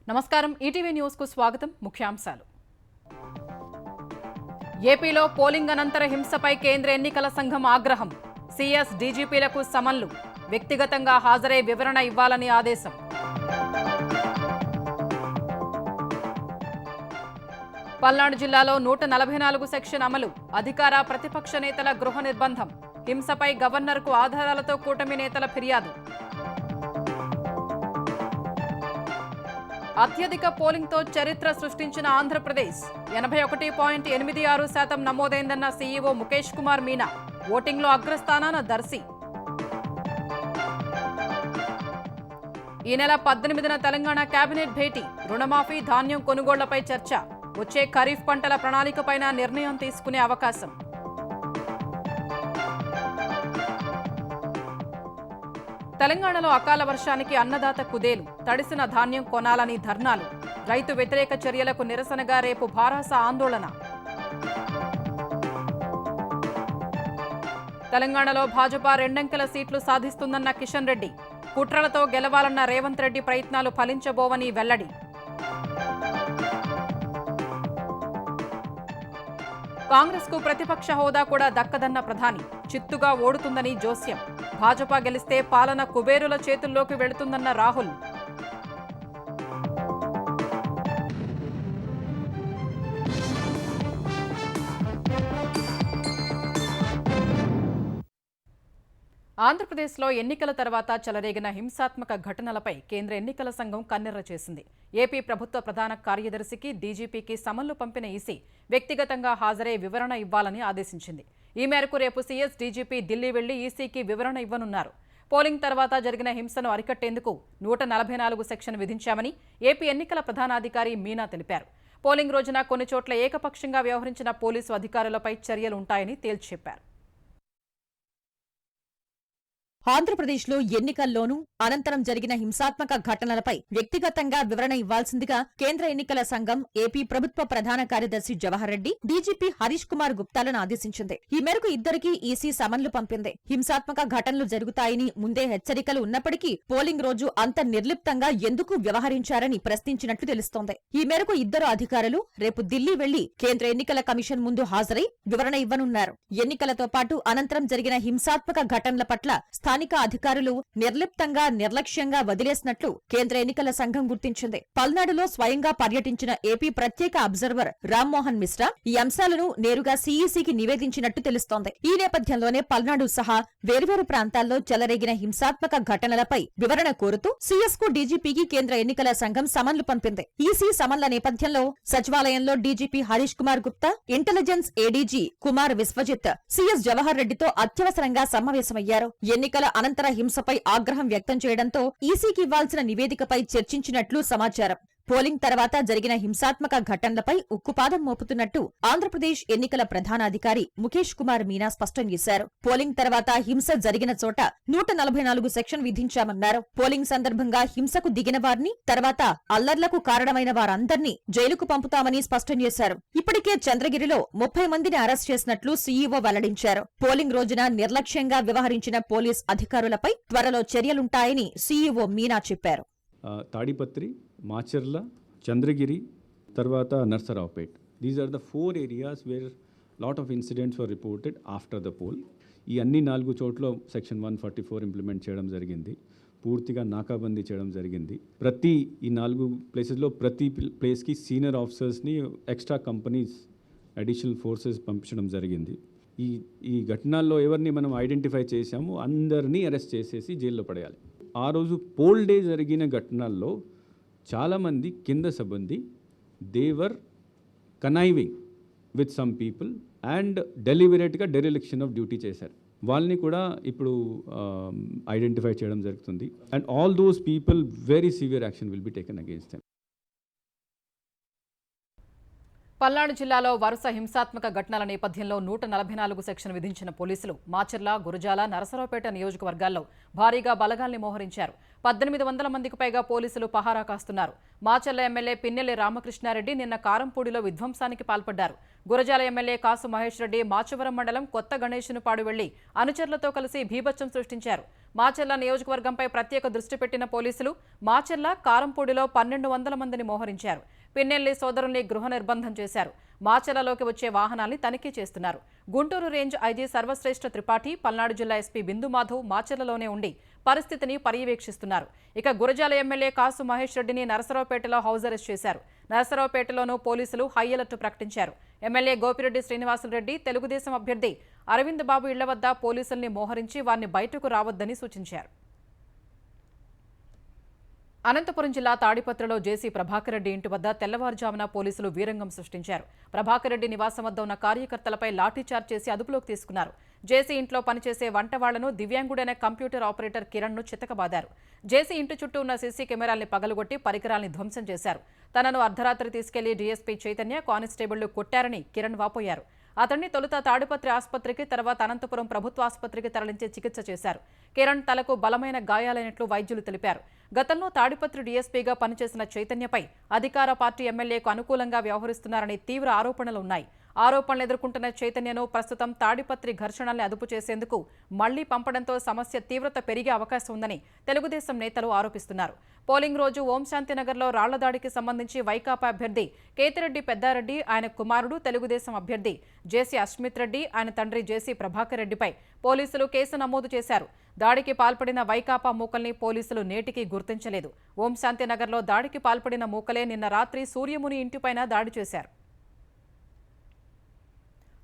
నమస్కారం ETV news కు స్వాగతం ముఖ్యాంశాలు ఏపీలో పోలింగ్ అనంతర హింసపై కేంద్ర ఎన్నికల సంఘం ఆగ్రహం సీఎస్ డీజీపీలకు సమన్లు వ్యక్తిగతంగా హాజరై వివరణ ఇవ్వాలని ఆదేశం పల్నాడు జిల్లాలో 144 సెక్షన్ అమలు అధికార ప్రతిపక్ష నేతల గృహ నిర్బంధం హింసపై గవర్నర్కు ఆధారాలతో కూటమి నేతల ఫిర్యాదు అత్యధిక పోలింగ్తో చరిత్ర సృష్టించిన ఆంధ్రప్రదేశ్ 81.86% నమోదైందన్న సీఈఓ ముఖేష్ కుమార్ మీనా ఓటింగ్లో అగ్రస్థానాన దర్శి ఈ నెల 18న తెలంగాణ కేబినెట్ భేటీ రుణమాఫీ ధాన్యం కొనుగోళ్లపై చర్చ వచ్చే ఖరీఫ్ పంటల ప్రణాళికపైన నిర్ణయం తీసుకునే అవకాశం తెలంగాణలో అకాల వర్షానికి అన్నదాత కుదేలు తడిసిన ధాన్యం కొనాలని ధర్నాలు రైతు వ్యతిరేక చర్యలకు నిరసనగా రేపు భారాస ఆందోళన తెలంగాణలో భాజపా రెండంకెల సీట్లు సాధిస్తుందన్న కిషన్ రెడ్డి కుట్రలతో గెలవాలన్న రేవంత్ రెడ్డి ప్రయత్నాలు ఫలించబోవని వెల్లడి కాంగ్రెస్కు ప్రతిపక్ష హోదా కూడా దక్కదన్న ప్రధాని చిత్తుగా ఓడుతుందని జోస్యం భాజపా గెలిస్తే పాలన కుబేరుల చేతుల్లోకి వెళుతుందన్న రాహుల్ ఆంధ్రప్రదేశ్లో ఎన్నికల తర్వాత చెలరేగిన హింసాత్మక ఘటనలపై కేంద్ర ఎన్నికల సంఘం కన్నెర్ర చేసింది ఏపీ ప్రభుత్వ ప్రధాన కార్యదర్శికి డీజీపీకి సమన్లు పంపిన ఈసీ వ్యక్తిగతంగా హాజరై వివరణ ఇవ్వాలని ఆదేశించింది ఈ మేరకు రేపు సీఎస్ డీజీపీ ఢిల్లీ వెళ్లి ఈసీకి వివరణ ఇవ్వనున్నారు పోలింగ్ తర్వాత జరిగిన హింసను అరికట్టేందుకు 144 సెక్షన్ విధించామని ఏపీ ఎన్నికల ప్రధానాధికారి మీనా తెలిపారు పోలింగ్ రోజున కొన్ని చోట్ల ఏకపక్షంగా వ్యవహరించిన పోలీసు అధికారులపై చర్యలుంటాయని తేల్చి చెప్పారు ఆంధ్రప్రదేశ్లో ఎన్నికల్లోనూ అనంతరం జరిగిన హింసాత్మక ఘటనలపై వ్యక్తిగతంగా వివరణ ఇవ్వాల్సిందిగా కేంద్ర ఎన్నికల సంఘం ఏపీ ప్రభుత్వ ప్రధాన కార్యదర్శి జవహర్ రెడ్డి డీజీపీ హరీష్ కుమార్ గుప్తాలను ఆదేశించింది ఈ మేరకు ఇద్దరికీ ఈసీ సమన్లు పంపింది హింసాత్మక ఘటనలు జరుగుతాయని ముందే హెచ్చరికలు ఉన్నప్పటికీ పోలింగ్ రోజు అంత నిర్లిప్తంగా ఎందుకు వ్యవహరించారని ప్రశ్నించినట్లు తెలుస్తోంది ఈ మేరకు ఇద్దరు అధికారులు రేపు ఢిల్లీ వెళ్లి కేంద్ర ఎన్నికల కమిషన్ ముందు హాజరై వివరణ ఇవ్వనున్నారు ఎన్నికలతో పాటు అనంతరం జరిగిన హింసాత్మక ఘటనల పట్ల స్థానిక అధికారులు నిర్లిప్తంగా నిర్లక్ష్యంగా వదిలేసినట్లు కేంద్ర ఎన్నికల సంఘం గుర్తించింది పల్నాడులో స్వయంగా పర్యటించిన ఏపీ ప్రత్యేక అబ్జర్వర్ రామ్మోహన్ మిశ్రా ఈ అంశాలను నేరుగా సీఈసీకి నివేదించినట్టు తెలుస్తోంది ఈ నేపథ్యంలోనే పల్నాడు సహా వేర్వేరు ప్రాంతాల్లో చెలరేగిన హింసాత్మక ఘటనలపై వివరణ కోరుతూ సీఎస్ కు డీజీపీకి కేంద్ర ఎన్నికల సంఘం సమన్లు పంపింది ఈసీ సమన్ల నేపథ్యంలో సచివాలయంలో DGP Harish Kumar Gupta intelligence ADG Kumar Vishwajit CS Jawahar రెడ్డితో అత్యవసరంగా సమావేశమయ్యారు ఎన్నికల అనంతర హింసపై ఆగ్రహం వ్యక్తం చేయడంతో ఈసీకి ఇవ్వాల్సిన నివేదికపై చర్చించినట్లు సమాచారం పోలింగ్ తర్వాత జరిగిన హింసాత్మక ఘటనలపై ఉక్కుపాదం మోపుతున్నట్టు ఆంధ్రప్రదేశ్ ఎన్నికల ప్రధానాధికారి ముఖేష్ కుమార్ మీనా స్పష్టం చేశారు పోలింగ్ తర్వాత హింస జరిగిన చోట 144 సెక్షన్ విధించామన్నారు పోలింగ్ సందర్భంగా హింసకు దిగిన వారిని తర్వాత అల్లర్లకు కారణమైన వారందర్నీ జైలుకు పంపుతామని స్పష్టం చేశారు ఇప్పటికే చంద్రగిరిలో 30 మందిని అరెస్ట్ చేసినట్లు సీఈఓ వెల్లడించారు పోలింగ్ రోజున నిర్లక్ష్యంగా వ్యవహరించిన పోలీస్ అధికారులపై త్వరలో చర్యలుంటాయని సీఈఓ మీనా చెప్పారు తాడిపత్రి మాచర్ల చంద్రగిరి తర్వాత Narasaraopet these are the 4 areas where lot of incidents were reported after the poll ఈ అన్ని 4 చోట్ల సెక్షన్ 144 ఇంప్లిమెంట్ చేయడం జరిగింది పూర్తిగా నాకాబందీ చేయడం జరిగింది ప్రతి ఈ 4 ప్లేసెస్లో ప్రతి ప్లేస్కి సీనియర్ ఆఫీసర్స్ని ఎక్స్ట్రా కంపెనీస్ అడిషనల్ ఫోర్సెస్ పంపించడం జరిగింది ఈ ఘటనల్లో ఎవరిని మనం ఐడెంటిఫై చేశామో అందరినీ అరెస్ట్ చేసేసి జైల్లో పడేయాలి ఆ రోజు పోల్ డే జరిగిన ఘటనల్లో చాలామంది కింద సిబ్బంది they were conniving with some people and డెలిబరేట్గా డెరిలిక్షన్ ఆఫ్ డ్యూటీ చేశారు వాళ్ళని కూడా ఇప్పుడు ఐడెంటిఫై చేయడం జరుగుతుంది and all those people very severe action will be taken against them Palnadu జిల్లాలో వరుస హింసాత్మక ఘటనల నేపథ్యంలో 144 సెక్షన్ విధించిన పోలీసులు మాచర్ల గురజాల నరసరావుపేట నియోజకవర్గాల్లో భారీగా బలగాల్ని మోహరించారు 1800 మందికి పైగా పోలీసులు పహారా కాస్తున్నారు మాచర్ల ఎమ్మెల్యే పిన్నెల్లి రామకృష్ణారెడ్డి నిన్న కారంపూడిలో విధ్వంసానికి పాల్పడ్డారు గురజాల ఎమ్మెల్యే కాసు మహేష్ రెడ్డి మాచవరం మండలం కొత్త గణేశునిపాడు వెళ్లి అనుచరులతో కలిసి భీభత్సం సృష్టించారు మాచర్ల నియోజకవర్గంపై ప్రత్యేక దృష్టి పెట్టిన పోలీసులు మాచర్ల కారంపూడిలో 1200 మందిని మోహరించారు. పిన్నెల్లి సోదరుల్ని గృహ నిర్బంధం చేశారు. మాచర్లలోకి వచ్చే వాహనాల్ని తనిఖీ చేస్తున్నారు. గుంటూరు రేంజ్ ఐజీ సర్వశ్రేష్ఠ త్రిపాఠి, పల్నాడు జిల్లా ఎస్పీ బిందు మాధవ్ మాచర్లలోనే ఉండి పరిస్థితిని పర్యవేక్షిస్తున్నారు. ఇక గురజాల ఎమ్మెల్యే కాసు మహేష్ రెడ్డిని నరసరావుపేటలో హౌస్ అరెస్ట్ చేశారు. నరసరావుపేటలోనూ పోలీసులు హై అలర్ట్ ప్రకటించారు. ఎమ్మెల్యే గోపిరెడ్డి శ్రీనివాసులరెడ్డి, తెలుగుదేశం అభ్యర్థి అరవింద్ బాబు ఇళ్ల వద్ద పోలీసుల్ని మోహరించి వారిని బయటకు రావద్దని సూచించారు. అనంతపురం జిల్లా తాడిపత్రిలో జేసీ ప్రభాకర్ రెడ్డి ఇంటి వద్ద తెల్లవారుజామున పోలీసులు వీరంగం సృష్టించారు. ప్రభాకర్ రెడ్డి నివాసం వద్ద ఉన్న కార్యకర్తలపై లాఠీచార్జ్ చేసి అదుపులోకి తీసుకున్నారు. జేసీ ఇంట్లో పనిచేసే వంటవాళ్లను దివ్యాంగుడైన కంప్యూటర్ ఆపరేటర్ కిరణ్ను చితకబాదారు. జేసీ ఇంటి చుట్టూ ఉన్న సీసీ కెమెరాల్ని పగలగొట్టి పరికరాల్ని ధ్వంసం చేశారు. తనను అర్ధరాత్రి తీసుకెళ్లి డీఎస్పీ చైతన్య, కానిస్టేబుళ్లు కొట్టారని కిరణ్ వాపోయారు. అతన్ని తొలుత తాడిపత్రి ఆసుపత్రికి, తర్వాత అనంతపురం ప్రభుత్వ ఆసుపత్రికి తరలించి చికిత్స చేశారు. కిరణ్ తలకు బలమైన గాయాలైనట్లు వైద్యులు తెలిపారు. గతంలో తాడిపత్రి డీఎస్పీగా పనిచేసిన చైతన్యపై అధికార పార్టీ ఎమ్మెల్యేకు అనుకూలంగా వ్యవహరిస్తున్నారని తీవ్ర ఆరోపణలున్నాయి. ఆరోపణలు ఎదుర్కొంటున్న చైతన్యను ప్రస్తుతం తాడిపత్రి ఘర్షణల్ని అదుపు చేసేందుకు మళ్లీ పంపడంతో సమస్య తీవ్రత పెరిగే అవకాశం ఉందని తెలుగుదేశం నేతలు ఆరోపిస్తున్నారు. పోలింగ్ రోజు ఓంశాంతినగర్లో రాళ్ల దాడికి సంబంధించి వైకాపా అభ్యర్థి కేతిరెడ్డి పెద్దారెడ్డి, ఆయన కుమారుడు తెలుగుదేశం అభ్యర్థి జేసీ అస్మిత్ రెడ్డి, ఆయన తండ్రి జేసీ ప్రభాకర్ రెడ్డిపై పోలీసులు కేసు నమోదు చేశారు. దాడికి పాల్పడిన వైకాపా మూకల్ని పోలీసులు నేటికి గుర్తించలేదు. ఓంశాంతినగర్లో దాడికి పాల్పడిన మూకలే నిన్న రాత్రి సూర్యముని ఇంటిపైన దాడి చేశారు.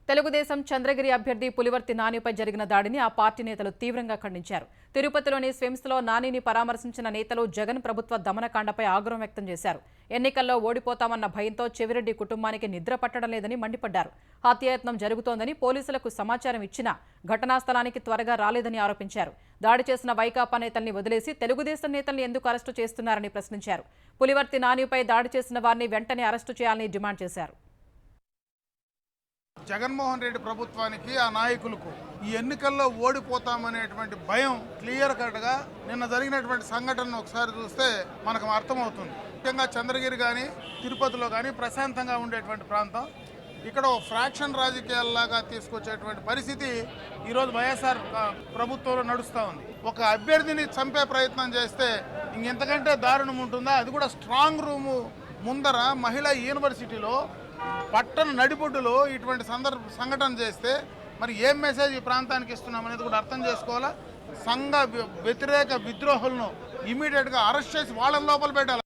తెలుగుదేశం చంద్రగిరి అభ్యర్థి పులివర్తి నానిపై జరిగిన దాడిని ఆ పార్టీ నేతలు తీవ్రంగా ఖండించారు. తిరుపతిలోని స్విమ్స్లో నానిని పరామర్శించిన నేతలు జగన్ ప్రభుత్వ దమనకాండపై ఆగ్రహం వ్యక్తం చేశారు. ఎన్నికల్లో ఓడిపోతామన్న భయంతో చెవిరెడ్డి కుటుంబానికి నిద్ర పట్టడం లేదని మండిపడ్డారు. హత్యాయత్నం జరుగుతోందని పోలీసులకు సమాచారం ఇచ్చినా ఘటనా స్థలానికి త్వరగా రాలేదని ఆరోపించారు. దాడి చేసిన వైకాపా నేతల్ని వదిలేసి తెలుగుదేశం నేతల్ని ఎందుకు అరెస్టు చేస్తున్నారని ప్రశ్నించారు. పులివర్తి నానిపై దాడి చేసిన వారిని వెంటనే అరెస్టు చేయాలని డిమాండ్ చేశారు. జగన్మోహన్ రెడ్డి ప్రభుత్వానికి, ఆ నాయకులకు ఈ ఎన్నికల్లో ఓడిపోతామనేటువంటి భయం క్లియర్ కట్గా నిన్న జరిగినటువంటి సంఘటనను ఒకసారి చూస్తే మనకు అర్థమవుతుంది. ముఖ్యంగా చంద్రగిరి కానీ తిరుపతిలో కానీ ప్రశాంతంగా ఉండేటువంటి ప్రాంతం, ఇక్కడ ఫ్రాక్షన్ రాజకీయాల్లాగా తీసుకొచ్చేటువంటి పరిస్థితి ఈరోజు వైఎస్ఆర్ ప్రభుత్వంలో నడుస్తూ ఉంది. ఒక అభ్యర్థిని చంపే ప్రయత్నం చేస్తే ఇంకెంతకంటే దారుణం ఉంటుందా? అది కూడా స్ట్రాంగ్ రూము ముందర మహిళా యూనివర్సిటీలో పట్టణ నడిబొడ్డులో ఇటువంటి సంఘటన చేస్తే మరి ఏం మెసేజ్ ఈ ప్రాంతానికి ఇస్తున్నాం అనేది కూడా అర్థం చేసుకోవాలా. సంఘ వ్యతిరేక విద్రోహులను ఇమీడియట్గా అరెస్ట్ చేసి వాళ్ళ లోపల పెట్టాలి.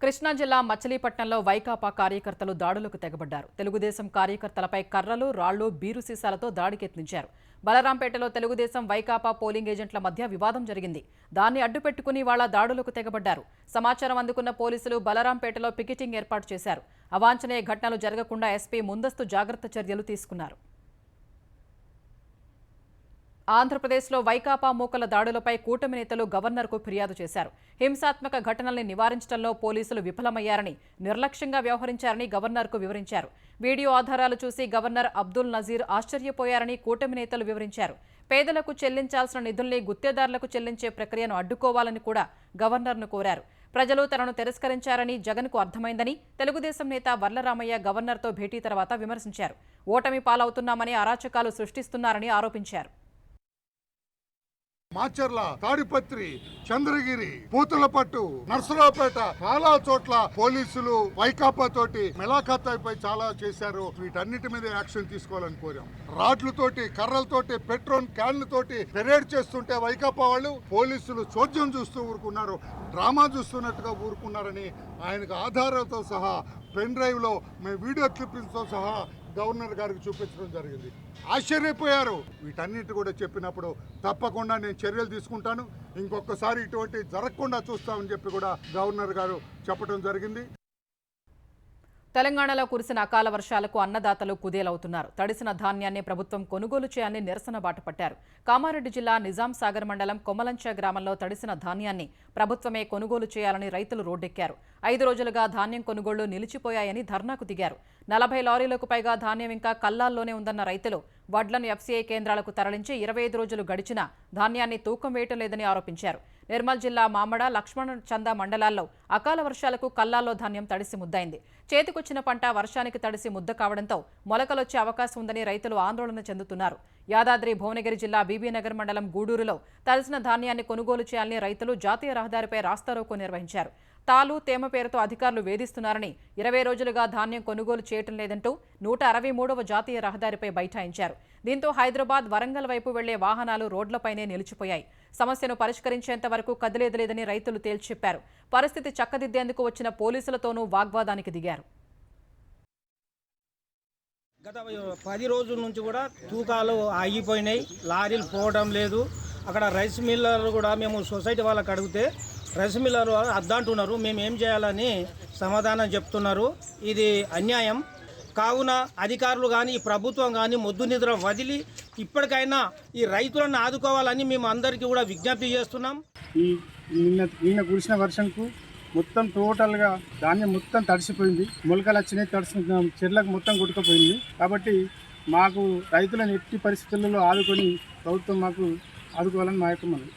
కృష్ణా జిల్లా మచిలీపట్నంలో వైకాపా కార్యకర్తలు దాడులకు తెగబడ్డారు. తెలుగుదేశం కార్యకర్తలపై కర్రలు, రాళ్లు, బీరు సీసాలతో దాడికి యత్నించారు. బలరాంపేటలో తెలుగుదేశం వైకాపా పోలింగ్ ఏజెంట్ల మధ్య వివాదం జరిగింది. దాన్ని అడ్డుపెట్టుకుని వాళ్ళ దాడులకు తెగబడ్డారు. సమాచారం అందుకున్న పోలీసులు బలరాంపేటలో పికెటింగ్ ఏర్పాటు చేశారు. అవాంఛనీయ ఘటనలు జరగకుండా ఎస్పీ ముందస్తు జాగ్రత్త చర్యలు తీసుకున్నారు. ఆంధ్రప్రదేశ్లో వైకాపా మూకల దాడులపై కూటమి నేతలు గవర్నర్కు ఫిర్యాదు చేశారు. హింసాత్మక ఘటనల్ని నివారించడంలో పోలీసులు విఫలమయ్యారని, నిర్లక్ష్యంగా వ్యవహరించారని గవర్నర్కు వివరించారు. వీడియో ఆధారాలు చూసి గవర్నర్ అబ్దుల్ నజీర్ ఆశ్చర్యపోయారని కూటమి నేతలు వివరించారు. పేదలకు చెల్లించాల్సిన నిధుల్ని గుత్తేదారులకు చెల్లించే ప్రక్రియను అడ్డుకోవాలని కూడా గవర్నర్ను కోరారు. ప్రజలు తనను తిరస్కరించారని జగన్కు అర్థమైందని తెలుగుదేశం నేత వర్లరామయ్య గవర్నర్తో భేటీ తర్వాత విమర్శించారు. ఓటమి పాలవుతున్నామని, అరాచకాలు సృష్టిస్తున్నారని ఆరోపించారు. మాచర్ల, తాడిపత్రి, చంద్రగిరి, పూతలపట్టు, నర్సరావుపేట చాలా చోట్ల పోలీసులు వైకాపా తోటి మెలాఖాతాపై చాలా చేశారు. వీటన్నిటి మీద యాక్షన్ తీసుకోవాలని కోరాం. రాడ్లతోటి, కర్రలతోటి, పెట్రోల్ క్యాన్లతోటి పెరేడ్ చేస్తుంటే వైకాపా వాళ్ళు పోలీసులు చోద్యం చూస్తూ ఊరుకున్నారు, డ్రామా చూస్తున్నట్టుగా ఊరుకున్నారని ఆయనకు ఆధారాలతో సహా పెన్ డ్రైవ్ లో మేము వీడియో క్లిప్పింగ్స్ తో సహా గవర్నర్ గారికి చూపించడం జరిగింది. ఆశ్చర్యపోయారు. వీటన్నిటి కూడా చెప్పినప్పుడు తప్పకుండా నేను చర్యలు తీసుకుంటాను, ఇంకొకసారి ఇటువంటి జరగకుండా చూస్తామని చెప్పి కూడా గవర్నర్ గారు చెప్పడం జరిగింది. తెలంగాణలో కురిసిన అకాల వర్షాలకు అన్నదాతలు కుదేలవుతున్నారు. తడిసిన ధాన్యాన్ని ప్రభుత్వం కొనుగోలు చేయాలని నిరసన బాట పట్టారు. కామారెడ్డి జిల్లా నిజాం సాగర్ మండలం కొమలంచ గ్రామంలో తడిసిన ధాన్యాన్ని ప్రభుత్వమే కొనుగోలు చేయాలని రైతులు రోడ్డెక్కారు. 5 రోజులుగా ధాన్యం కొనుగోళ్లు నిలిచిపోయాయని ధర్నాకు దిగారు. 40 లారీలకు పైగా ధాన్యం ఇంకా కల్లాల్లోనే ఉందన్న రైతులు వడ్లను ఎఫ్సీఐ కేంద్రాలకు తరలించి 25 రోజులు గడిచినా ధాన్యాన్ని తూకం వేయటం లేదని ఆరోపించారు. నిర్మల్ జిల్లా మామడ, లక్ష్మణ చంద మండలాల్లో అకాల వర్షాలకు కల్లాల్లో ధాన్యం తడిసి ముద్దైంది. చేతికొచ్చిన పంట వర్షానికి తడిసి ముద్ద కావడంతో మొలకలొచ్చే అవకాశం ఉందని రైతులు ఆందోళన చెందుతున్నారు. యాదాద్రి భువనగిరి జిల్లా బీబీనగర్ మండలం గూడూరులో తడిసిన ధాన్యాన్ని కొనుగోలు చేయాలని రైతులు జాతీయ రహదారిపై రాస్తారోకో నిర్వహించారు. తాలు, తేమ పేరుతో అధికారులు వేధిస్తున్నారని 20 రోజులుగా ధాన్యం కొనుగోలు చేయటం లేదంటూ 163వ జాతీయ రహదారిపై బైఠాయించారు. దీంతో హైదరాబాద్, వరంగల్ వైపు వెళ్లే వాహనాలు రోడ్లపైనే నిలిచిపోయాయి. సమస్యను పరిష్కరించేంత వరకు కదిలేదులేదని రైతులు తేల్చిచెప్పారు. పరిస్థితి చక్కదిద్దేందుకు వచ్చిన పోలీసులతోనూ వాగ్వాదానికి దిగారు. గత 10 రోజుల నుంచి కూడా తూకాలు ఆగిపోయినాయి, లారీలు పోవడం లేదు. అక్కడ రైస్ మిల్లర్లు కూడా మేము సొసైటీ వాళ్ళకి అడిగితే రైస్ మిల్లర్లు అద్దంటున్నారు. మేము ఏం చేయాలని సమాధానం చెప్తున్నారు. ఇది అన్యాయం. కావున అధికారులు కానీ ప్రభుత్వం కానీ మొద్దు నిద్ర వదిలి ఇప్పటికైనా ఈ రైతులను ఆదుకోవాలని మేము అందరికీ కూడా విజ్ఞప్తి చేస్తున్నాం. ఈ నిన్న కురిసిన వర్షంకు మొత్తం టోటల్గా ధాన్యం మొత్తం తడిసిపోయింది. మొలకలు వచ్చినాయి, తడిసిన చెర్లకు మొత్తం కొట్టుకుపోయింది. కాబట్టి మాకు రైతులను ఎట్టి పరిస్థితులలో ఆదుకొని ప్రభుత్వం మాకు ఆదుకోవాలని మా యొక్క మనవి.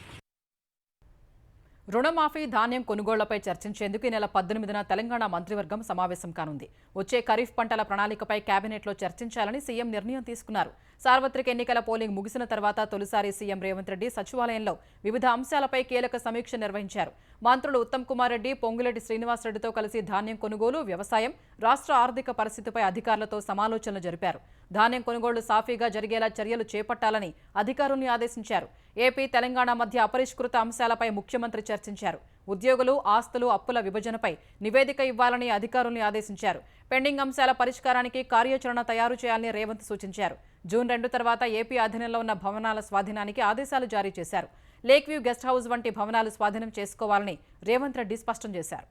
రుణమాఫీ, ధాన్యం కొనుగోళ్లపై చర్చించేందుకు ఈ నెల 18న తెలంగాణ మంత్రివర్గం సమావేశం కానుంది. వచ్చే ఖరీఫ్ పంటల ప్రణాళికపై కేబినెట్లో చర్చించాలని సీఎం నిర్ణయం తీసుకున్నారు. సార్వత్రిక ఎన్నికల పోలింగ్ ముగిసిన తర్వాత తొలిసారి సీఎం రేవంత్ రెడ్డి సచివాలయంలో వివిధ అంశాలపై కీలక సమీక్ష నిర్వహించారు. మంత్రులు ఉత్తమ్ కుమార్ రెడ్డి, పొంగులేటి శ్రీనివాసరెడ్డితో కలిసి ధాన్యం కొనుగోలు, వ్యవసాయం, రాష్ట్ర ఆర్థిక పరిస్థితిపై అధికారులతో సమాలోచనలు జరిపారు. ధాన్యం కొనుగోళ్లు సాఫీగా జరిగేలా చర్యలు చేపట్టాలని అధికారుల్ని ఆదేశించారు. ఏపీ, తెలంగాణ మధ్య అపరిష్కృత అంశాలపై ముఖ్యమంత్రి చర్చించారు. ఉద్యోగులు, ఆస్తులు, అప్పుల విభజనపై నివేదిక ఇవ్వాలని అధికారుల్ని ఆదేశించారు. పెండింగ్ అంశాల పరిష్కారానికి కార్యాచరణ తయారు చేయాలని రేవంత్ సూచించారు. జూన్ 2 తర్వాత ఏపీ అధీనంలో ఉన్న భవనాల స్వాధీనానికి ఆదేశాలు జారీ చేశారు. లేక్ వ్యూ గెస్ట్ హౌస్ వంటి భవనాలు స్వాధీనం చేసుకోవాలని రేవంత్ రెడ్డి స్పష్టం చేశారు.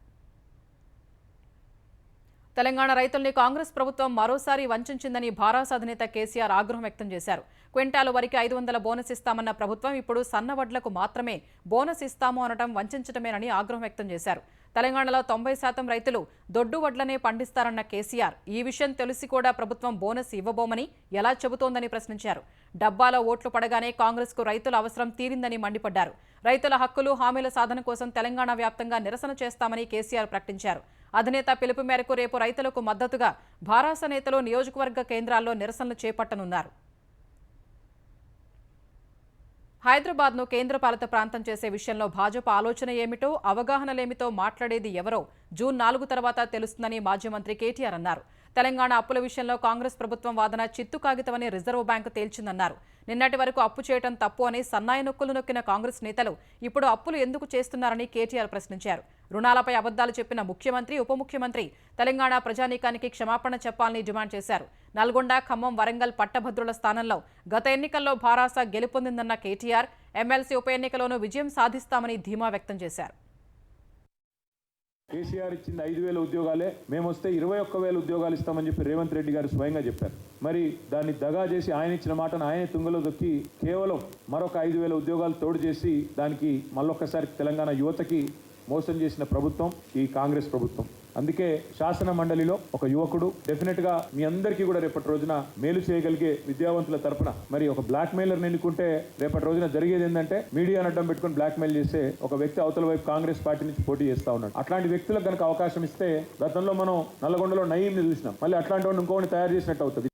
తెలంగాణ రైతుల్ని కాంగ్రెస్ ప్రభుత్వం మరోసారి వంచిందని భారాస అధినేత కేసీఆర్ ఆగ్రహం వ్యక్తం చేశారు. క్వింటాలు వరికి 500 బోనస్ ఇస్తామన్న ప్రభుత్వం ఇప్పుడు సన్నవడ్లకు మాత్రమే బోనస్ ఇస్తాము అనడం వంచటమేనని ఆగ్రహం వ్యక్తం చేశారు. తెలంగాణలో 90% రైతులు దొడ్డు వడ్లనే పండిస్తారన్న కేసీఆర్ ఈ విషయం తెలిసి కూడా ప్రభుత్వం బోనస్ ఇవ్వబోమని ఎలా చెబుతోందని ప్రశ్నించారు. డబ్బాలో ఓట్లు పడగానే కాంగ్రెస్కు రైతుల అవసరం తీరిందని మండిపడ్డారు. రైతుల హక్కులు, హామీల సాధన కోసం తెలంగాణ వ్యాప్తంగా నిరసన చేస్తామని కేసీఆర్ ప్రకటించారు. అధినేత పిలుపు మేరకు రేపు రైతులకు మద్దతుగా భారాస నేతలు నియోజకవర్గ కేంద్రాల్లో నిరసనలు చేపట్టనున్నారు. హైదరాబాద్ను కేంద్రపాలిత ప్రాంతం చేసే విషయంలో భాజపా ఆలోచన ఏమిటో, అవగాహనలేమిటో మాట్లాడేది ఎవరో జూన్ 4 తర్వాత తెలుస్తుందని మాజీ మంత్రి కేటీఆర్ అన్నారు. తెలంగాణ అప్పుల విషయంలో కాంగ్రెస్ ప్రభుత్వం వాదన చిత్తు కాగితమని రిజర్వ్ బ్యాంకు తేల్చిందన్నారు. నిన్నటి వరకు అప్పు చేయటం తప్పు అని సన్నాయి నొక్కులు నొక్కిన కాంగ్రెస్ నేతలు ఇప్పుడు అప్పులు ఎందుకు చేస్తున్నారని కేటీఆర్ ప్రశ్నించారు. రుణాలపై అబద్దాలు చెప్పిన ముఖ్యమంత్రి, ఉప ముఖ్యమంత్రి తెలంగాణ ప్రజానీకానికి క్షమాపణ చెప్పాలని డిమాండ్ చేశారు. నల్గొండ, ఖమ్మం, వరంగల్ పట్టభద్రుల స్థానంలో గత ఎన్నికల్లో భారాస గెలుపొందిందన్న కేటీఆర్ ఎమ్మెల్సీ ఉప ఎన్నికలోనూ విజయం సాధిస్తామని ధీమా వ్యక్తం చేశారు. కేసీఆర్ ఇచ్చింది 5,000 ఉద్యోగాలే, మేము వస్తే 21,000 ఉద్యోగాలు ఇస్తామని చెప్పి రేవంత్ రెడ్డి గారు స్వయంగా చెప్పారు. మరి దాన్ని దగా చేసి ఆయన ఇచ్చిన మాటను ఆయనే తుంగలో దొక్కి కేవలం మరొక 5,000 ఉద్యోగాలు తోడు చేసి దానికి మళ్ళొక్కసారి తెలంగాణ యువతకి మోసం చేసిన ప్రభుత్వం ఈ కాంగ్రెస్ ప్రభుత్వం. అందుకే శాసన మండలిలో ఒక యువకుడు డెఫినెట్గా మీ అందరికీ కూడా రేపటి రోజున మేలు చేయగలిగే విద్యావంతుల తరపున మరి ఒక బ్లాక్ మెయిలర్ని ఎన్నుకుంటే రేపటి రోజున జరిగేది ఏంటంటే మీడియాను అడ్డం పెట్టుకుని బ్లాక్ మెయిల్ చేసే ఒక వ్యక్తి అవతల వైపు కాంగ్రెస్ పార్టీ నుంచి పోటీ చేస్తా ఉన్నాడు. అట్లాంటి వ్యక్తులకు కనుక అవకాశం ఇస్తే గతంలో మనం నల్లగొండలో నయీంని చూసినాం, మళ్ళీ అట్లాంటి వాడిని ఇంకోని తయారు చేసినట్టు అవుతుంది.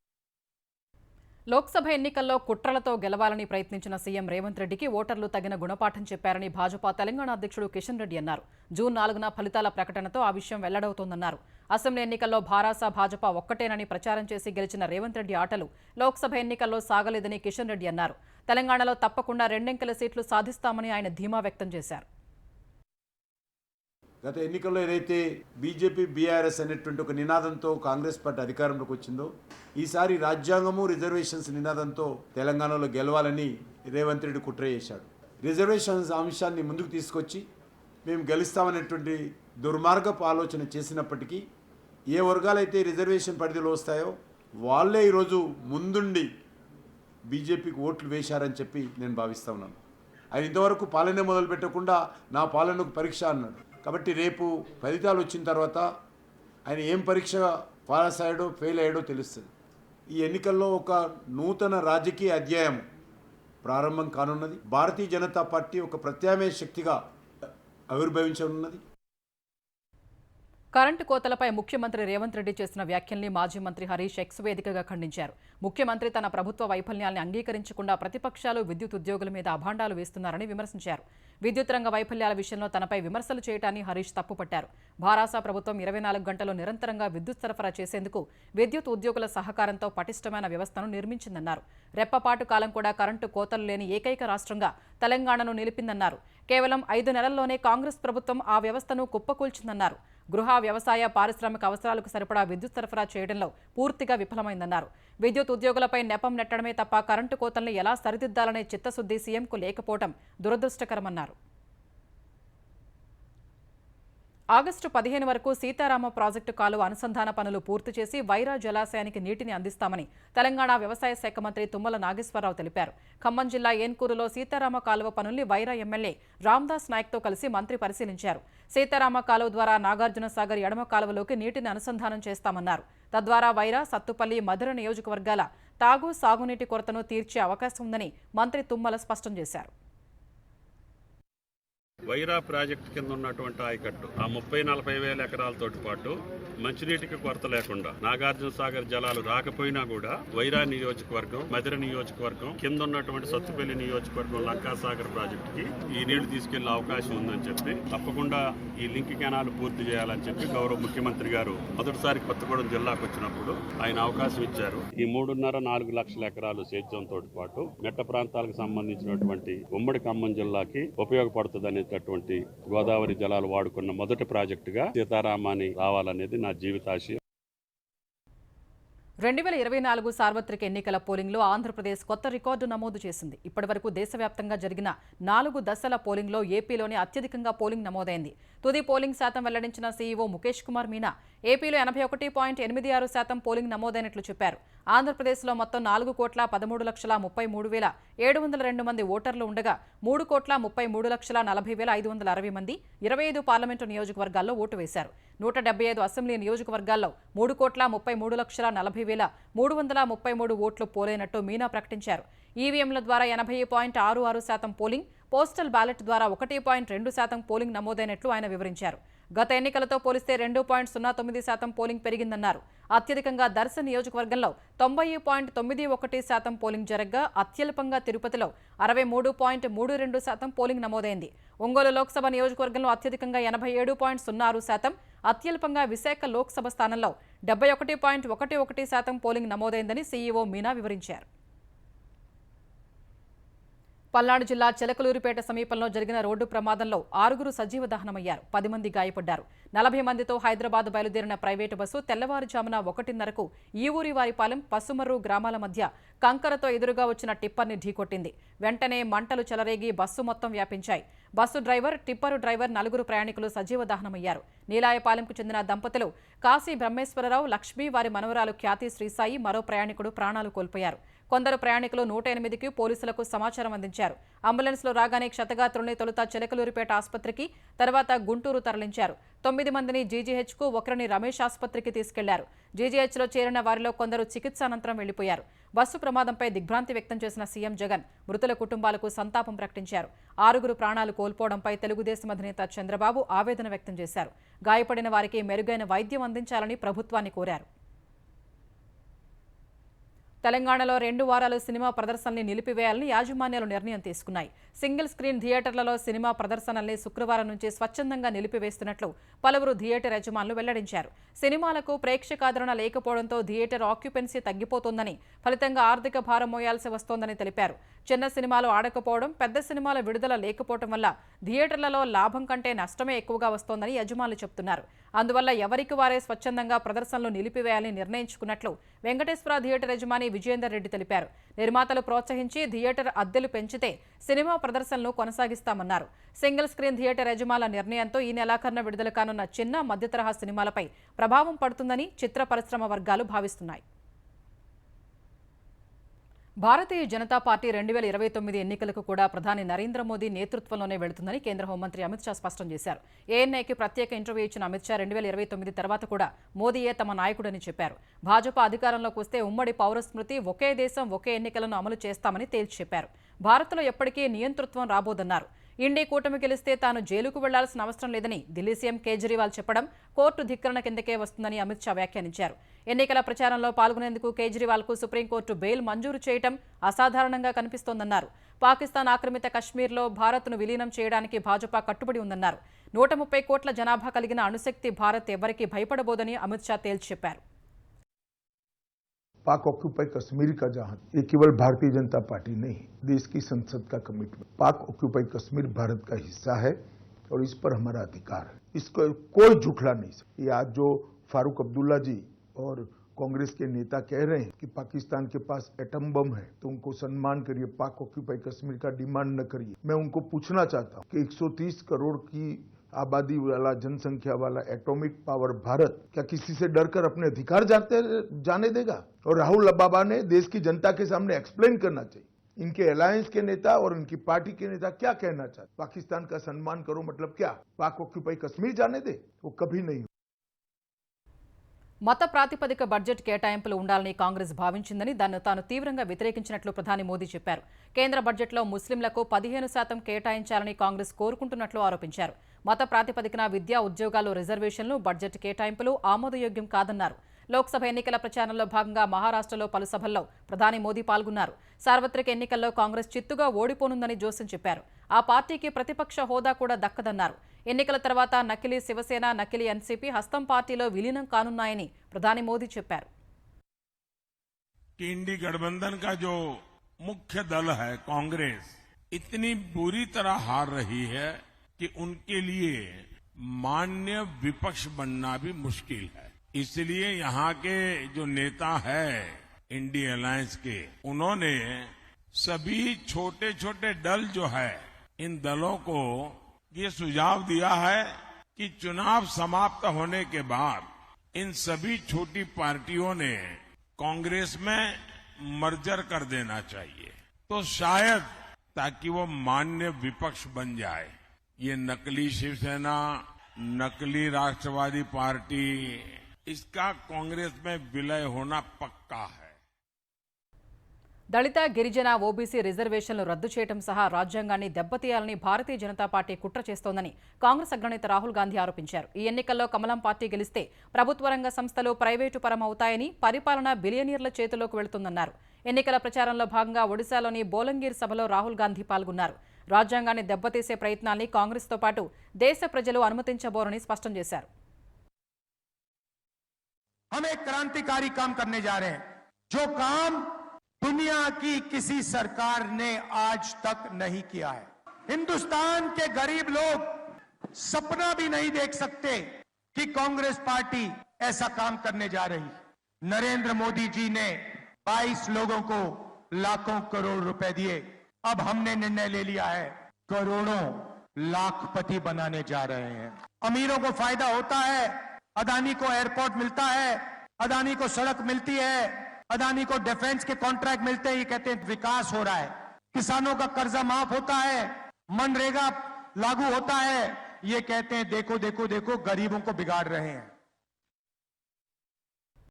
లోక్సభ ఎన్నికల్లో కుట్రలతో గెలవాలని ప్రయత్నించిన సీఎం రేవంత్ రెడ్డికి ఓటర్లు తగిన గుణపాఠం చెప్పారని భాజపా తెలంగాణ అధ్యక్షుడు కిషన్ రెడ్డి అన్నారు. జూన్ 4న ఫలితాల ప్రకటనతో ఆ విషయం వెల్లడవుతోందన్నారు. అసెంబ్లీ ఎన్నికల్లో భారాస, భాజపా ఒక్కటేనని ప్రచారం చేసి గెలిచిన రేవంత్ రెడ్డి ఆటలు లోక్సభ ఎన్నికల్లో సాగలేదని కిషన్ రెడ్డి అన్నారు. తెలంగాణలో తప్పకుండా 2 అంకెల సీట్లు సాధిస్తామని ఆయన ధీమా వ్యక్తం చేశారు. గత ఎన్నికల్లో ఏదైతే బీజేపీ, బీఆర్ఎస్ అనేటువంటి ఒక నినాదంతో కాంగ్రెస్ పార్టీ అధికారంలోకి వచ్చిందో, ఈసారి రాజ్యాంగము, రిజర్వేషన్స్ నినాదంతో తెలంగాణలో గెలవాలని రేవంత్ రెడ్డి కుట్ర చేశాడు. రిజర్వేషన్స్ అంశాన్ని ముందుకు తీసుకొచ్చి మేము గెలుస్తామనేటువంటి దుర్మార్గపు ఆలోచన చేసినప్పటికీ ఏ వర్గాలైతే రిజర్వేషన్ పరిధిలో వస్తాయో వాళ్ళే ఈరోజు ముందుండి బీజేపీకి ఓట్లు వేశారని చెప్పి నేను భావిస్తా ఉన్నాను. ఆయన ఇంతవరకు పాలనే మొదలు పెట్టకుండా నా పాలనకు పరీక్ష అన్నాడు. కాబట్టి రేపు ఫలితాలు వచ్చిన తర్వాత ఆయన ఏం పరీక్ష పాస్ అయ్యాడో ఫెయిల్ అయ్యాడో తెలుస్తుంది. ఈ ఎన్నికల్లో ఒక నూతన రాజకీయ అధ్యాయం ప్రారంభం కానున్నది. భారతీయ జనతా పార్టీ ఒక ప్రత్యామ్నాయ శక్తిగా ఆవిర్భవించనున్నది. కరెంటు కోతలపై ముఖ్యమంత్రి రేవంత్ రెడ్డి చేసిన వ్యాఖ్యల్ని మాజీ మంత్రి హరీష్ ఎక్స్ వేదికగా ఖండించారు. ముఖ్యమంత్రి తన ప్రభుత్వ వైఫల్యాన్ని అంగీకరించకుండా ప్రతిపక్షాలు విద్యుత్ ఉద్యోగుల మీద అభాండాలు వేస్తున్నారని విమర్శించారు. విద్యుత్ రంగ వైఫల్యాల విషయంలో తనపై విమర్శలు చేయడాన్ని హరీష్ తప్పుపట్టారు. భారాస ప్రభుత్వం 24 గంటలు నిరంతరంగా విద్యుత్ సరఫరా చేసేందుకు విద్యుత్ ఉద్యోగుల సహకారంతో పటిష్టమైన వ్యవస్థను నిర్మించిందన్నారు. రెప్పపాటు కాలం కూడా కరెంటు కోతలు లేని ఏకైక రాష్ట్రంగా తెలంగాణను నిలిపిందన్నారు. కేవలం 5 నెలల్లోనే కాంగ్రెస్ ప్రభుత్వం ఆ వ్యవస్థను కుప్పకూల్చిందన్నారు. గృహ, వ్యవసాయ, పారిశ్రామిక అవసరాలకు సరిపడా విద్యుత్ సరఫరా చేయడంలో పూర్తిగా విఫలమైందన్నారు. విద్యుత్ ఉద్యోగులపై నెపం నెట్టడమే తప్ప కరెంటు కోతల్ని ఎలా సరిదిద్దాలనే చిత్తశుద్ధి సీఎంకు లేకపోవడం దురదృష్టకరమన్నారు. ఆగస్టు 15 వరకు సీతారామ ప్రాజెక్టు కాలువ అనుసంధాన పనులు పూర్తి చేసి వైరా జలాశయానికి నీటిని అందిస్తామని తెలంగాణ వ్యవసాయ శాఖ మంత్రి తుమ్మల నాగేశ్వరరావు తెలిపారు. ఖమ్మం జిల్లా ఏన్కూరులో సీతారామ కాలువ పనుల్ని వైరా ఎమ్మెల్యే రామ్దాస్ నాయక్తో కలిసి మంత్రి పరిశీలించారు. సీతారామ కాలువ ద్వారా నాగార్జున సాగర్ ఎడమ కాలువలోకి నీటిని అనుసంధానం చేస్తామన్నారు. తద్వారా వైరా, సత్తుపల్లి, మధుర నియోజకవర్గాల తాగు, సాగునీటి కొరతను తీర్చే అవకాశం ఉందని మంత్రి తుమ్మల స్పష్టం చేశారు. వైరా ప్రాజెక్టు కింద ఉన్నటువంటి ఆయకట్టు ఆ 30-40 వేల ఎకరాలతోటి పాటు మంచినీటికి కొరత లేకుండా నాగార్జున సాగర్ జలాలు రాకపోయినా కూడా వైరా నియోజకవర్గం, మధుర నియోజకవర్గం కింద ఉన్నటువంటి సత్తుపల్లి నియోజకవర్గం లంకాసాగర్ ప్రాజెక్టుకి ఈ నీళ్లు తీసుకెళ్లే అవకాశం ఉందని చెప్పి తప్పకుండా ఈ లింక్ కెనాల్ పూర్తి చేయాలని చెప్పి గౌరవ ముఖ్యమంత్రి గారు మొదటిసారి కొత్తగూడెం జిల్లాకు వచ్చినప్పుడు ఆయన అవకాశం ఇచ్చారు. ఈ 3.5-4 లక్షల ఎకరాలు సేద్యంతో పాటు మెట్ట ప్రాంతాలకు సంబంధించినటువంటి ఉమ్మడి ఖమ్మం జిల్లాకి ఉపయోగపడుతుందనే గోదావరి జలాలు వాడుకున్న మొదటి ప్రాజెక్టుగా సీతారామాని రావాలనేది నా జీవితాశయం. 2024 సార్వత్రిక ఎన్నికల పోలింగ్లో ఆంధ్రప్రదేశ్ కొత్త రికార్డు నమోదు చేసింది. ఇప్పటివరకు దేశవ్యాప్తంగా జరిగిన 4 దశల పోలింగ్లో ఏపీలోనే అత్యధికంగా పోలింగ్ నమోదైంది. తుది పోలింగ్ శాతం వెల్లడించిన సీఈఓ ముఖేష్ కుమార్ మీనా ఏపీలో 81.86% పోలింగ్ నమోదైనట్లు చెప్పారు. ఆంధ్రప్రదేశ్లో మొత్తం 4,13,33,702 మంది ఓటర్లు ఉండగా 3,33,40,560 మంది 25 పార్లమెంటు నియోజకవర్గాల్లో ఓటు వేశారు. 175 అసెంబ్లీ నియోజకవర్గాల్లో 3,33,40,333 ఓట్లు పోలైనట్టు మీనా ప్రకటించారు. ఈవీఎంల ద్వారా 80.66% పోలింగ్, పోస్టల్ బ్యాలెట్ ద్వారా 1.2% పోలింగ్ నమోదైనట్లు ఆయన వివరించారు. గత ఎన్నికలతో పోలిస్తే 2.09% పోలింగ్ పెరిగిందన్నారు. అత్యధికంగా దర్శన్ నియోజకవర్గంలో 90.91% పోలింగ్ జరగ్గా అత్యల్పంగా తిరుపతిలో 63.32% పోలింగ్ నమోదైంది. ఒంగోలు లోక్సభ నియోజకవర్గంలో అత్యధికంగా 87.06%, అత్యల్పంగా విశాఖ లోక్సభ స్థానంలో 71.11% పోలింగ్ నమోదైందని సీఈఓ మీనా వివరించారు. పల్నాడు జిల్లా చిలకలూరిపేట సమీపంలో జరిగిన రోడ్డు ప్రమాదంలో 6 సజీవ దహనమయ్యారు. 10 మంది గాయపడ్డారు. 40 మందితో హైదరాబాద్ బయలుదేరిన ప్రైవేటు బస్సు తెల్లవారుజామున 1:30కు ఈ ఊరి వారిపాలెం, పసుమర్రు గ్రామాల మధ్య కంకరతో ఎదురుగా వచ్చిన టిప్పర్ని ఢీకొట్టింది. వెంటనే మంటలు చెలరేగి బస్సు మొత్తం వ్యాపించాయి. బస్సు డ్రైవర్, టిప్పరు డ్రైవర్, 4 ప్రయాణికులు సజీవ దహనమయ్యారు. నీలాయపాలెంకు చెందిన దంపతులు కాశీ బ్రహ్మేశ్వరరావు, లక్ష్మి, వారి మనవరాలు ఖ్యాతి శ్రీసాయి, మరో ప్రయాణికుడు ప్రాణాలు కోల్పోయారు. కొందరు ప్రయాణికులు 108కి పోలీసులకు సమాచారం అందించారు. అంబులెన్స్లో రాగానే క్షతగాత్రుల్ని తొలుత చిలకలూరిపేట ఆసుపత్రికి, తర్వాత గుంటూరు తరలించారు. 9 మందిని జీజీహెచ్కు, ఒకరిని రమేష్ ఆసుపత్రికి తీసుకెళ్లారు. జీజీహెచ్లో చేరిన వారిలో కొందరు చికిత్స అనంతరం వెళ్లిపోయారు. బస్సు ప్రమాదంపై దిగ్భ్రాంతి వ్యక్తం చేసిన సీఎం జగన్ మృతుల కుటుంబాలకు సంతాపం ప్రకటించారు. 6 ప్రాణాలు కోల్పోవడంపై తెలుగుదేశం అధినేత చంద్రబాబు ఆవేదన వ్యక్తం చేశారు. గాయపడిన వారికి మెరుగైన వైద్యం అందించాలని ప్రభుత్వాన్ని కోరారు. తెలంగాణలో 2 వారాలు సినిమా ప్రదర్శనల్ని నిలిపివేయాలని యాజమాన్యాలు నిర్ణయం తీసుకున్నాయి. సింగిల్ స్క్రీన్ థియేటర్లలో సినిమా ప్రదర్శనల్ని శుక్రవారం నుంచి స్వచ్ఛందంగా నిలిపివేస్తున్నట్లు పలువురు థియేటర్ యజమానులు వెల్లడించారు. సినిమాలకు ప్రేక్షకాదరణ లేకపోవడంతో థియేటర్ ఆక్యుపెన్సీ తగ్గిపోతోందని, ఫలితంగా ఆర్థిక భారం మోయాల్సి వస్తోందని తెలిపారు. చిన్న సినిమాలు ఆడకపోవడం, పెద్ద సినిమాల విడుదల లేకపోవడం వల్ల థియేటర్లలో లాభం కంటే నష్టమే ఎక్కువగా వస్తోందని యజమానులు చెబుతున్నారు. అందువల్ల ఎవరికి వారే స్వచ్ఛందంగా ప్రదర్శనలు నిలిపివేయాలని నిర్ణయించుకున్నట్లు వెంకటేశ్వర థియేటర్ యజమాని విజయేందర్ రెడ్డి తెలిపారు. నిర్మాతలు ప్రోత్సహించి థియేటర్ అద్దెలు పెంచితే సినిమా ప్రదర్శనలు కొనసాగిస్తామన్నారు. సింగిల్ స్క్రీన్ థియేటర్ యజమానుల నిర్ణయంతో ఈ నెలాఖరున విడుదల కానున్న చిన్న, మధ్యతరహా సినిమాలపై ప్రభావం పడుతుందని చిత్ర పరిశ్రమ వర్గాలు భావిస్తున్నాయి. భారతీయ జనతా పార్టీ 2029 ఎన్నికలకు కూడా ప్రధాని నరేంద్ర మోదీ నేతృత్వంలోనే వెళుతుందని కేంద్ర హోంమంత్రి అమిత్ షా స్పష్టం చేశారు. ఏఎన్ఐకి ప్రత్యేక ఇంటర్వ్యూ ఇచ్చిన అమిత్ షా 2029 తర్వాత కూడా మోదీయే తమ నాయకుడని చెప్పారు. భాజపా అధికారంలోకి వస్తే ఉమ్మడి పౌరస్మృతి, ఒకే దేశం ఒకే ఎన్నికలను అమలు చేస్తామని తేల్చి చెప్పారు. భారత్లో ఎప్పటికీ నియంతృత్వం రాబోదన్నారు. ఇండి కూటమి గెలిస్తే తాను జైలుకు వెళ్లాల్సిన అవసరం లేదని ఢిల్లీ సీఎం కేజ్రీవాల్ చెప్పడం కోర్టు ధిక్కరణ కిందకే వస్తుందని అమిత్ షా వ్యాఖ్యానించారు. ఎన్నికల ప్రచారంలో పాల్గొనేందుకు కేజ్రీవాల్కు సుప్రీంకోర్టు బెయిల్ మంజూరు చేయడం అసాధారణంగా కనిపిస్తోందన్నారు. పాకిస్తాన్ ఆక్రమిత కశ్మీర్లో భారత్ను విలీనం చేయడానికి భాజపా కట్టుబడి ఉందన్నారు. 130 కోట్ల జనాభా కలిగిన అణుశక్తి భారత్ ఎవరికీ భయపడబోదని అమిత్ షా తేల్చి చెప్పారు. पाक ऑक्यूपाई कश्मीर का जहां ये केवल भारतीय जनता पार्टी नहीं, देश की संसद का कमिटमेंट। पाक ऑक्यूपाई कश्मीर भारत का हिस्सा है और इस पर हमारा अधिकार है, इसको कोई झुठला नहीं सकता। ये आज जो फारूक अब्दुल्ला जी और कांग्रेस के नेता कह रहे हैं कि पाकिस्तान के पास एटम बम है, तो उनको सम्मान करिए, पाक ऑक्यूपाई कश्मीर का डिमांड न करिए। मैं उनको पूछना चाहता हूं कि 130 करोड़ की आबादी वाला, जनसंख्या वाला एटॉमिक पावर भारत क्या किसी से डरकर अपने अधिकार जाने देगा? और राहुल बाबा ने देश की जनता के सामने एक्सप्लेन करना चाहिए, इनके अलायंस के नेता और इनकी पार्टी के नेता क्या कहना चाहते। पाकिस्तान का सम्मान करो मतलब क्या, पाक ऑक्यूपाई कश्मीर जाने दे? वो कभी नहीं। మత ప్రాతిపదిక బడ్జెట్ కేటాయింపులు ఉండాలని కాంగ్రెస్ భావించిందని దాన్ని తాను తీవ్రంగా వ్యతిరేకించినట్లు ప్రధాని మోదీ చెప్పారు. కేంద్ర బడ్జెట్లో ముస్లింలకు 15% కేటాయించాలని కాంగ్రెస్ కోరుకుంటున్నట్లు ఆరోపించారు. మత ప్రాతిపదికన విద్యా, ఉద్యోగాలు, రిజర్వేషన్లు, బడ్జెట్ కేటాయింపులు ఆమోదయోగ్యం కాదన్నారు. లోక్సభ ఎన్నికల ప్రచారంలో భాగంగా మహారాష్ట్రలో పలు సభల్లో ప్రధాని మోదీ పాల్గొన్నారు. సార్వత్రిక ఎన్నికల్లో కాంగ్రెస్ చిత్తుగా ఓడిపోనుందని జోస్యం చెప్పారు. ఆ పార్టీకి ప్రతిపక్ష హోదా కూడా దక్కదన్నారు. ఎన్నికల తర్వాత నకిలీ శివసేన, నకిలీ ఎన్సీపీ హస్తం పార్టీలో విలీనం కానున్నాయని ప్రధాని మోదీ చెప్పారు. इंडी गठबंधन का जो मुख्य दल है कांग्रेस इतनी बुरी तरह हार रही है कि उनके लिए मान्य विपक्ष बनना भी मुश्किल है। इसलिए यहाँ के जो नेता है इंडी अलायंस के, उन्होंने सभी छोटे छोटे दल जो है इन दलों को ये सुझाव दिया है कि चुनाव समाप्त होने के बाद इन सभी छोटी पार्टियों ने कांग्रेस में मर्जर कर देना चाहिए, तो शायद ताकि वो मान्य विपक्ष बन जाए। ये नकली शिवसेना, नकली राष्ट्रवादी पार्टी, इसका कांग्रेस में विलय होना पक्का है। దళిత, గిరిజన, ఓబీసీ రిజర్వేషన్లు రద్దు చేయడం సహా రాజ్యాంగాన్ని దెబ్బతీయాలని భారతీయ జనతా పార్టీ కుట్ర చేస్తోందని కాంగ్రెస్ అగ్రనేత రాహుల్ గాంధీ ఆరోపించారు. ఈ ఎన్నికల్లో కమలం పార్టీ గెలిస్తే ప్రభుత్వ రంగ సంస్థలు ప్రైవేటు పరం అవుతాయని, పరిపాలన బిలియనీర్ల చేతిలోకి వెళుతుందన్నారు. ఎన్నికల ప్రచారంలో భాగంగా ఒడిశాలోని బోలంగీర్ సభలో రాహుల్ గాంధీ పాల్గొన్నారు. రాజ్యాంగాన్ని దెబ్బతీసే ప్రయత్నాల్ని కాంగ్రెస్తో పాటు దేశ ప్రజలు అనుమతించబోరని స్పష్టం చేశారు. हम एक क्रांतिकारी काम करने जा रहे हैं, जो काम दुनिया की किसी सरकार ने आज तक नहीं किया है। हिंदुस्तान के गरीब लोग सपना भी नहीं देख सकते कि कांग्रेस पार्टी ऐसा काम करने जा रही है। नरेंद्र मोदी जी ने 22 लोगों को लाखों करोड़ रुपए दिए। अब हमने निर्णय ले लिया है, करोड़ों लाखपति बनाने जा रहे हैं। अमीरों को फायदा होता है, अदानी को एयरपोर्ट मिलता है, अदानी को सड़क मिलती है, अदानी को डिफेंस के कॉन्ट्रैक्ट मिलते हैं, ये कहते हैं विकास हो रहा है। किसानों का कर्जा माफ होता है, मनरेगा लागू होता है, ये कहते हैं देखो देखो देखो गरीबों को बिगाड़ रहे हैं।